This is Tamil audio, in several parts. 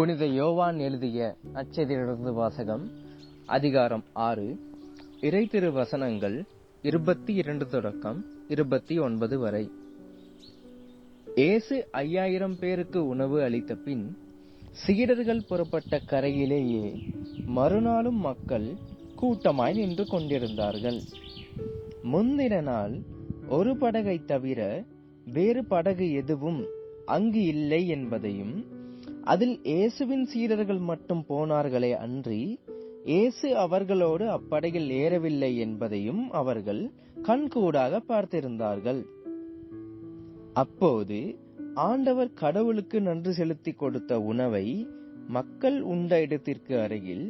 புனித யோவான் எழுதிய நற்செய்தியிலிருந்து வாசகம். அதிகாரம் 6, இறை திரு வசனங்கள் 22 தொடக்கம் 29 வரை. இயேசு 5000 பேருக்கு உணவு அளித்த பின் சீடர்கள் புறப்பட்ட கரையிலேயே மறுநாளும் மக்கள் கூட்டமாய் நின்று கொண்டிருந்தார்கள். முந்தின நாள் ஒரு படகை தவிர வேறு படகு எதுவும் அங்கு இல்லை என்பதையும், அதில் இயேசுவின் சீடர்கள் மட்டும் போனார்களே அன்றி இயேசு அவர்களோடு அப்படகில் ஏறவில்லை என்பதையும் அவர்கள் கண்கூடாக பார்த்திருந்தார்கள். அப்போது ஆண்டவர் கடவுளுக்கு நன்றி செலுத்தி கொடுத்த உணவை மக்கள் உண்ட இடத்திற்கு அருகில்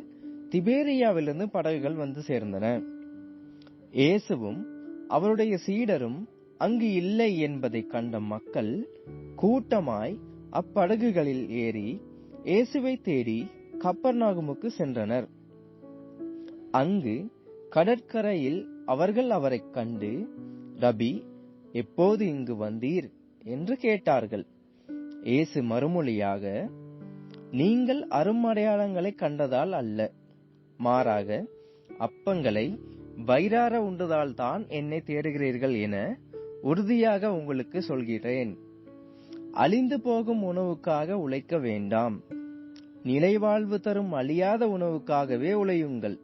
திபேரியாவிலிருந்து படகுகள் வந்து சேர்ந்தன. இயேசுவும் அவருடைய சீடரும் அங்கு இல்லை என்பதை கண்ட மக்கள் கூட்டமாய் அப்படகுகளில் ஏறி இயேசுவை தேடி கப்பர்நாகுமுக்கு சென்றனர். அங்கு கடற்கரையில் அவர்கள் அவரைக் கண்டு, ரபி, எப்போது இங்கு வந்தீர் என்று கேட்டார்கள். இயேசு மறுமொழியாக, நீங்கள் அருமடையாளங்களை கண்டதால் அல்ல, மாறாக அப்பங்களை வயிறார உண்டதால் தான் என்னை தேடுகிறீர்கள் என உறுதியாக உங்களுக்கு சொல்கிறேன். அழிந்து போகும் உணவுக்காக உழைக்க வேண்டாம், நிலைவாழ்வு தரும் அழியாத உணவுக்காகவே உழையுங்கள்.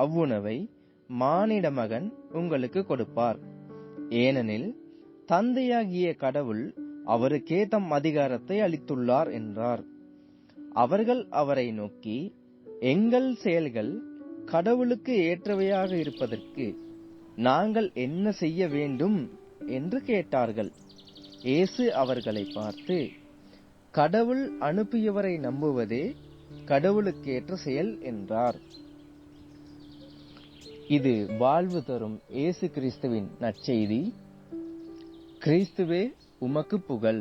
அவ்வுணவை மானிட மகன் உங்களுக்கு கொடுப்பார். ஏனெனில் தந்தையாகிய கடவுள் அவருக்கே தம் அதிகாரத்தை அளித்துள்ளார் என்றார். அவர்கள் அவரை நோக்கி, எங்கள் செயல்கள் கடவுளுக்கு ஏற்றவையாக இருப்பதற்கு நாங்கள் என்ன செய்ய வேண்டும் என்று கேட்டார்கள். இயேசு அவர்களை பார்த்து, கடவுள் அனுப்பியவரை நம்புவதே கடவுளுக்கேற்ற செயல் என்றார். இது வாழ்வு தரும் இயேசு கிறிஸ்துவின் நற்செய்தி. கிறிஸ்துவே உமக்கு புகழ்.